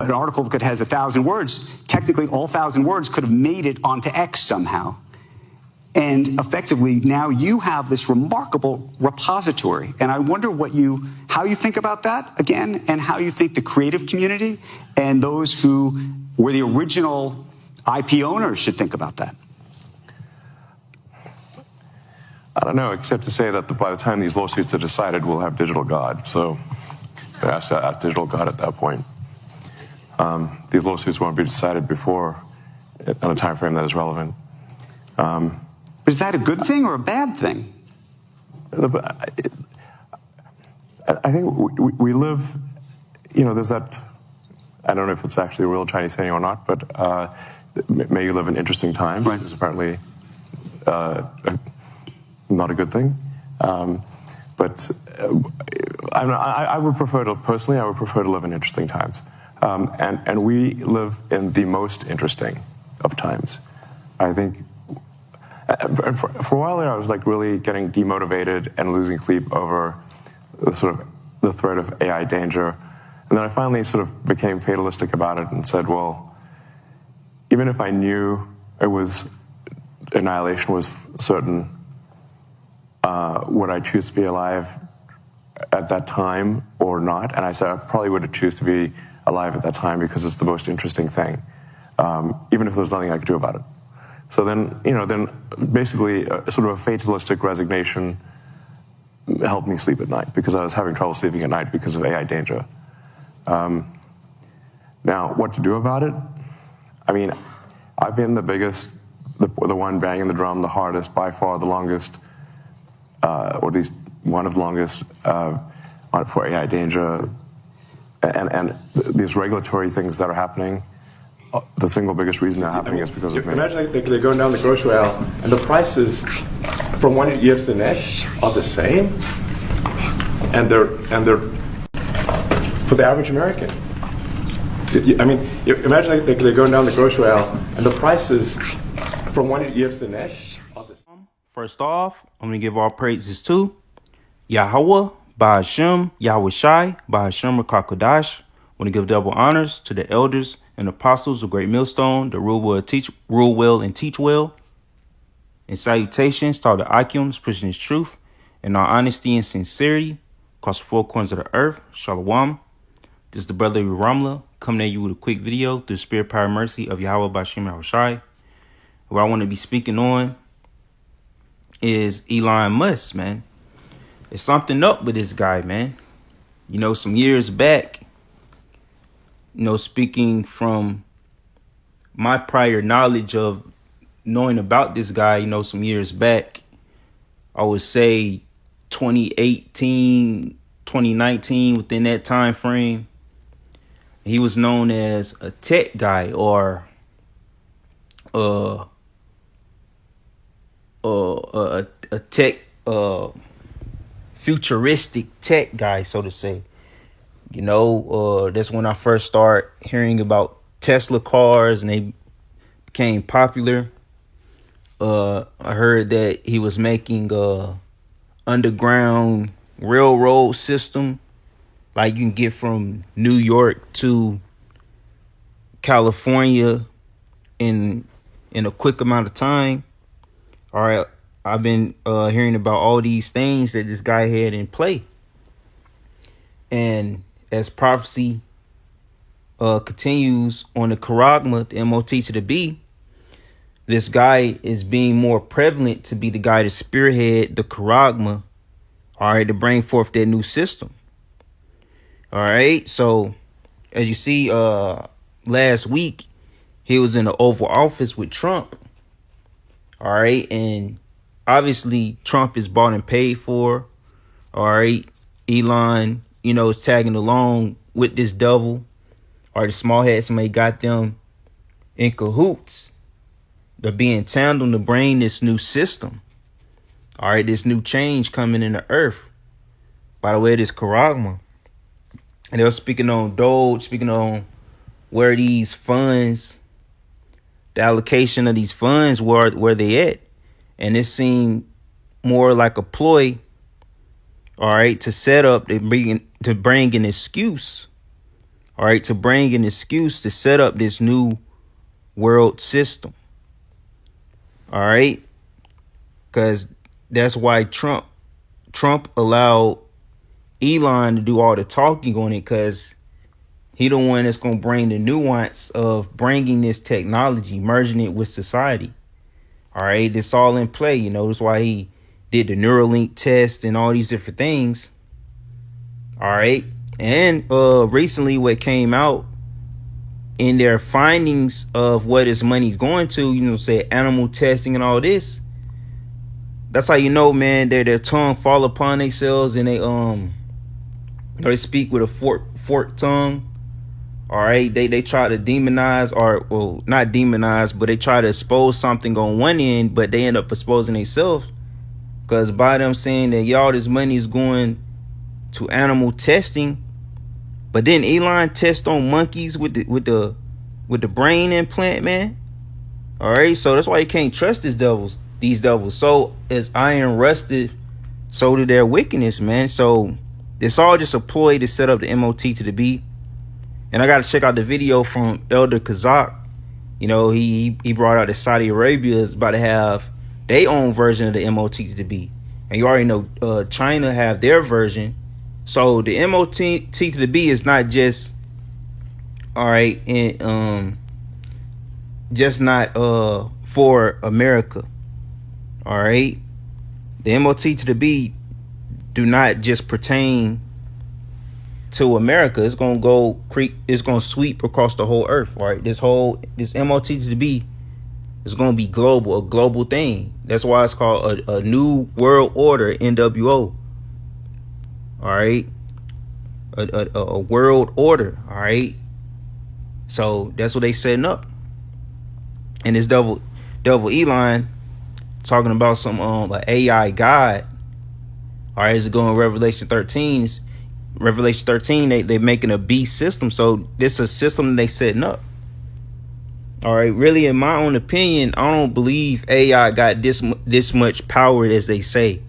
an article that has 1,000 words, technically all 1,000 words could have made it onto X somehow. And effectively, now you have this remarkable repository. And I wonder how you think about that, again, and how you think the creative community and those who were the original IP owners should think about that. I don't know, except to say that by the time these lawsuits are decided, we'll have Digital God. So ask Digital God at that point. These lawsuits won't be decided before on a time frame that is relevant. Is that a good thing or a bad thing? I think we live, there's that, I don't know if it's actually a real Chinese saying or not, but may you live in interesting times. Right. It's apparently not a good thing. But I would prefer to, personally, I would prefer to live in interesting times. And we live in the most interesting of times. I think for a while there, I was like really getting demotivated and losing sleep over the threat of AI danger. And then I finally sort of became fatalistic about it and said, well, even if I knew annihilation was certain, would I choose to be alive at that time or not? And I said I probably would choose to be alive at that time because it's the most interesting thing, even if there's nothing I could do about it. So then, then basically sort of a fatalistic resignation helped me sleep at night because I was having trouble sleeping at night because of AI danger. Now, what to do about it? I mean, I've been the biggest, the one banging the drum the hardest, by far the longest, or at least one of the longest for AI danger. And these regulatory things that are happening, the single biggest reason they're happening is because of me. Imagine they're going down the grocery aisle and the prices from one year to the next are the same, and they're for the average American. I mean, imagine they're going down the grocery aisle and the prices from one year to the next are the same. First off, I'm going to give all praises to Yahweh, Ba'ashem, Yahweh Shai, Ba'ashem Rakakodash. I want to give double honors to the elders and apostles of Great Millstone, the rule well and teach well. And salutations to all the Akims pushing his truth in all honesty and sincerity across the four corners of the earth. Shalom. This is the brother Ramla coming at you with a quick video through the spirit, power, and mercy of Yahweh Ba'ashem Yahweh Shai. What I want to be speaking on is Elon Musk, man. There's something up with this guy, man. Some years back, speaking from my prior knowledge of knowing about this guy, some years back, I would say 2018, 2019, within that time frame, he was known as a tech guy or a tech, futuristic tech guy, so to say. That's when I first started hearing about Tesla cars and they became popular. I heard that he was making a underground railroad system, like you can get from New York to California in a quick amount of time. All right, I've been hearing about all these things that this guy had in play. And as prophecy continues on the Charagma, the MOT to the B, this guy is being more prevalent to be the guy to spearhead the Charagma, all right, to bring forth that new system. All right, so as you see, last week, he was in the Oval Office with Trump. All right, and obviously Trump is bought and paid for. All right, Elon, is tagging along with this devil, or the small head. Somebody got them in cahoots. They're being tandem to bring this new system. All right, this new change coming in the earth. By the way, this Charagma. And they were speaking on Doge, speaking on where these funds, the allocation of these funds, where they at. And it seemed more like a ploy, all right, to set up, to bring an excuse, all right, to bring an excuse to set up this new world system. All right, because that's why Trump allowed Elon to do all the talking on it, because he the one that's going to bring the nuance of bringing this technology, merging it with society. All right, it's all in play. You know, that's why he did the Neuralink test and all these different things. All right. And recently what came out in their findings of what his money's going to, you know, say animal testing and all this. That's how you know, man, their tongue fall upon themselves, and they speak with a forked tongue. All right, they try to demonize, or well, not demonize, but they try to expose something on one end, but they end up exposing themselves, because by them saying that y'all, this money is going to animal testing, but then Elon test on monkeys with the brain implant, man. All right, so that's why you can't trust these devils. So as iron rusted, so did their wickedness, man. So it's all just a ploy to set up the MOT to the B. And I got to check out the video from Elder Kazak. You know, he brought out that Saudi Arabia is about to have their own version of the MOT to the B. And you already know China have their version. So the MOT to the B is not just, all right, and just not for America. All right, the MOT to the B do not just pertain to America. It's gonna go it's gonna sweep across the whole earth. All right, this MOT to the B is gonna be global, a global thing. That's why it's called a new world order, NWO. All right, a world order. All right, so that's what they setting up. And this devil Elon talking about some AI God. All right, is it going Revelation 13? Revelation 13, they making a beast system. So this is a system that they setting up. All right, really, in my own opinion, I don't believe AI got this much power as they say.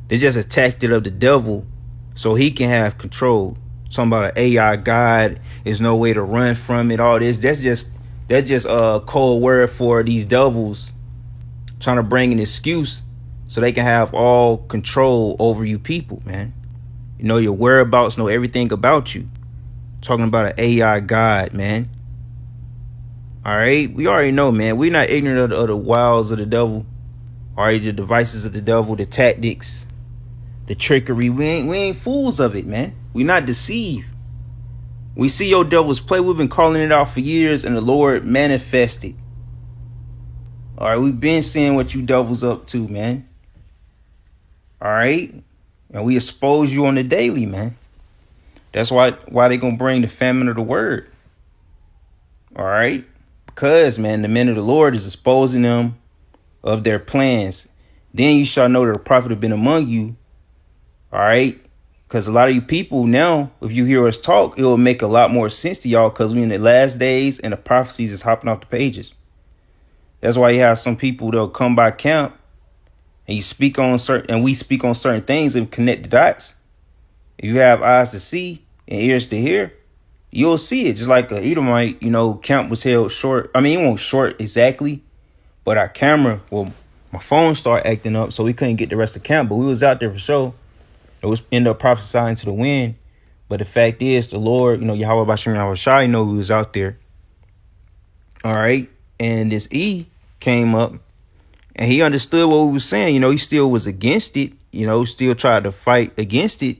They just a tactic of the devil so he can have control. Talking about an AI God, there's no way to run from it. All this, that's just a cold word for these devils trying to bring an excuse so they can have all control over you people, man. You know your whereabouts, know everything about you. Talking about an AI God, man. All right, we already know, man. We're not ignorant of the wiles of the devil. All right, the devices of the devil, the tactics, the trickery. We ain't fools of it, man. We not deceived. We see your devils play. We've been calling it out for years, and the Lord manifested. All right, we've been seeing what you devils up to, man. All right, and we expose you on the daily, man. That's why they gonna bring the famine of the word. All right, because, man, the men of the Lord is exposing them of their plans. Then you shall know that a prophet have been among you. All right, because a lot of you people now, if you hear us talk, it will make a lot more sense to y'all, because we in the last days and the prophecies is hopping off the pages. That's why you have some people that'll come by camp and we speak on certain things and connect the dots. If you have eyes to see and ears to hear, you'll see it. Just like a Edomite, you know, camp was held short. I mean, it won't short exactly, but our camera, my phone started acting up, so we couldn't get the rest of camp, but we was out there for sure. It was end up prophesying to the wind. But the fact is, the Lord, you know, Yahweh Bashir Yahushua, you know, we was out there. All right. And this E came up and he understood what we were saying. You know, he still was against it, you know, still tried to fight against it,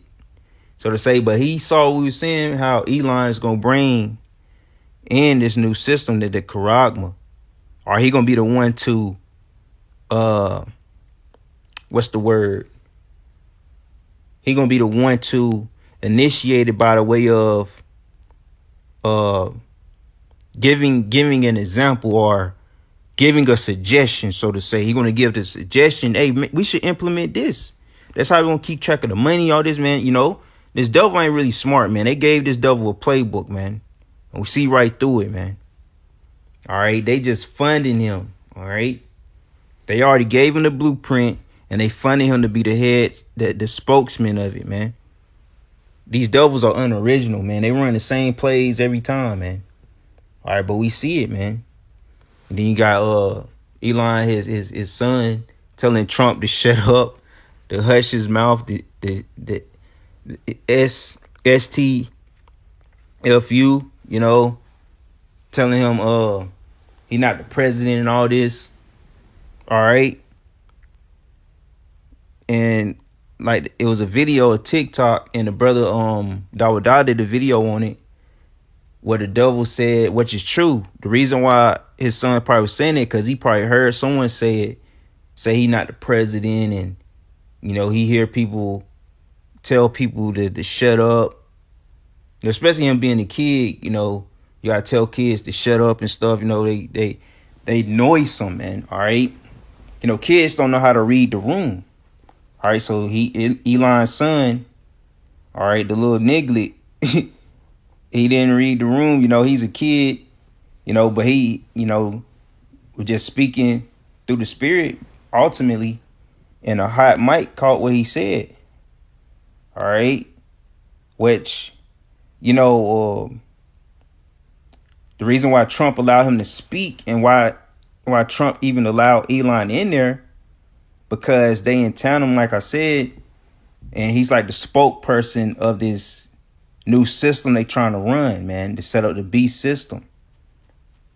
so to say. But he saw what we were saying, how Elon is going to bring in this new system, that the Charagma. Or he going to be the one to, what's the word? He going to be the one to initiate it by the way of giving an example, or giving a suggestion, so to say. He's going to give the suggestion, hey, we should implement this. That's how we're going to keep track of the money, all this, man. You know, this devil ain't really smart, man. They gave this devil a playbook, man. And we see right through it, man. All right. They just funding him. All right. They already gave him the blueprint, and they funded him to be the head, the spokesman of it, man. these devils are unoriginal, man. They run the same plays every time, man. All right, but we see it, man. And then you got Elon, his son, telling Trump to shut up, to hush his mouth, the STFU, you know, telling him he not the president and all this. All right. And like it was a video of TikTok, and the brother Dawada did a video on it where the devil said, which is true. The reason why his son probably was saying it, because he probably heard someone say he not the president, and you know, he hear people tell people to shut up. You know, especially him being a kid, you know, you gotta tell kids to shut up and stuff. You know, they noisome, man. All right. You know, kids don't know how to read the room. All right, so Elon's son, all right, the little niglet, he didn't read the room. You know, he's a kid, you know, but he, you know, was just speaking through the spirit ultimately, and a hot mic caught what he said. All right, which, you know, the reason why Trump allowed him to speak and why Trump even allowed Elon in there, because they in tandem, like I said, and he's like the spokesperson of this new system they trying to run, man, to set up the beast system.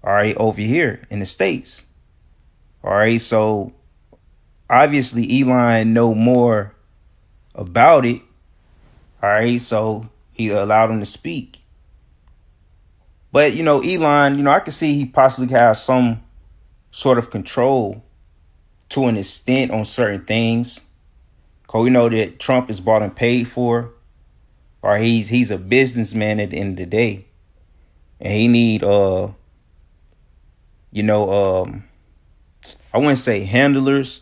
All right, over here in the States. All right, so obviously Elon know more about it. All right, so he allowed him to speak. But, you know, Elon, you know, I can see he possibly has some sort of control to an extent on certain things. Cause we know that Trump is bought and paid for, or he's a businessman at the end of the day, and he need I wouldn't say handlers,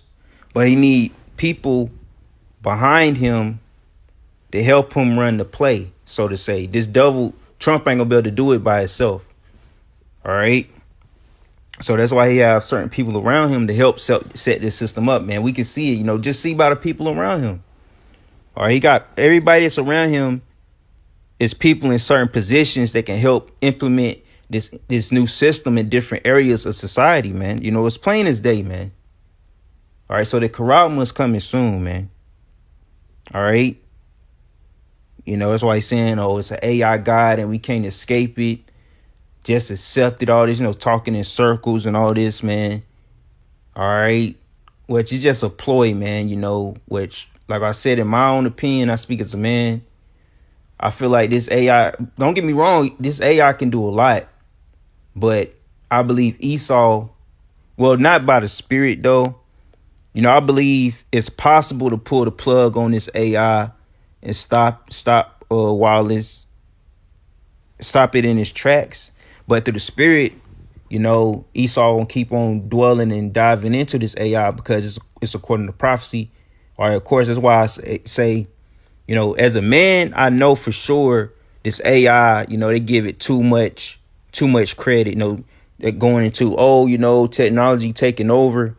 but he need people behind him to help him run the play, so to say. This devil Trump ain't gonna be able to do it by himself. All right. So that's why he have certain people around him to help set this system up, man. We can see it, you know, just see by the people around him. All right, he got everybody that's around him is people in certain positions that can help implement this new system in different areas of society, man. You know, it's plain as day, man. All right, so the Charagma is coming soon, man. All right. You know, that's why he's saying, oh, it's an AI God and we can't escape it. Just accepted all this, you know, talking in circles and all this, man. All right. Which is just a ploy, man, you know, which, like I said, in my own opinion, I speak as a man. I feel like this AI, don't get me wrong, this AI can do a lot. But I believe Esau, well, not by the spirit, though. You know, I believe it's possible to pull the plug on this AI and stop it in its tracks. But through the spirit, you know, Esau will keep on dwelling and diving into this AI because it's according to prophecy. All right, of course, that's why I say, you know, as a man, I know for sure this AI, you know, they give it too much credit. You know, they're going into, oh, you know, technology taking over.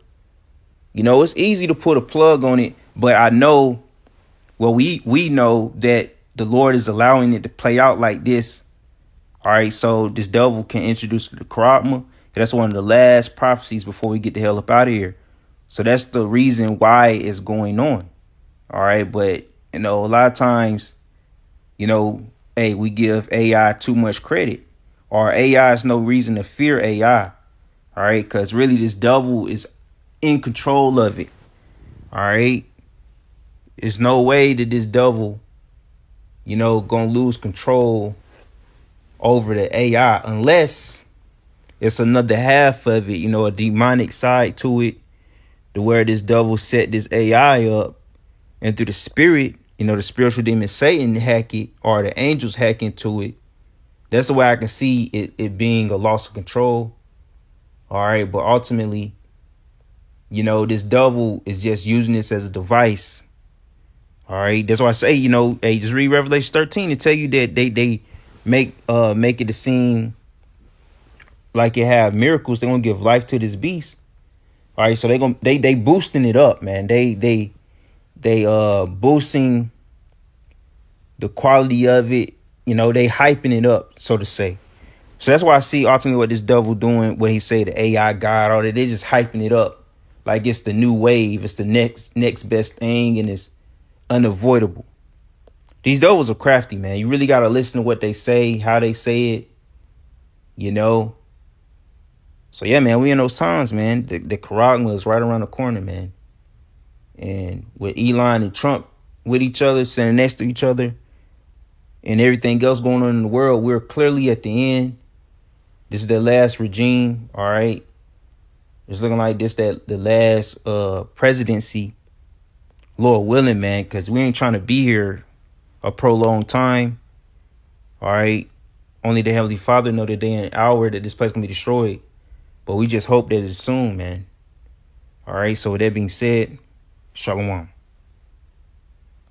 You know, it's easy to put a plug on it, but I know, well, we know that the Lord is allowing it to play out like this. All right, so this devil can introduce the Charagma. That's one of the last prophecies before we get the hell up out of here. So that's the reason why it's going on. All right, but, you know, a lot of times, you know, hey, we give AI too much credit, or AI is no reason to fear AI. All right, because really this devil is in control of it. All right, there's no way that this devil, you know, gonna lose control over the AI unless it's another half of it, you know, a demonic side to it, to where this devil set this AI up, and through the spirit, you know, the spiritual demon Satan hack it, or the angels hack into it. That's the way I can see it being a loss of control. All right, but ultimately, you know, this devil is just using this as a device. All right, that's why I say, you know, hey, just read Revelation 13 to tell you that they make it to seem like it have miracles. They're gonna give life to this beast. All right, so they boosting it up, man. They boosting the quality of it, you know, they hyping it up, so to say. So that's why I see ultimately what this devil doing, what he say, the AI God, all that, they just hyping it up like it's the new wave, it's the next best thing, and it's unavoidable. These devils are crafty, man. You really got to listen to what they say, how they say it, you know. So yeah, man, we in those times, man. The Charagma is right around the corner, man. And with Elon and Trump with each other, sitting next to each other, and everything else going on in the world, we're clearly at the end. This is the last regime, all right? It's looking like the last presidency, Lord willing, man, because we ain't trying to be here a prolonged time, all right? Only the Heavenly Father know the day and hour that this place can be destroyed. But we just hope that it's soon, man. All right, so with that being said, Shalom.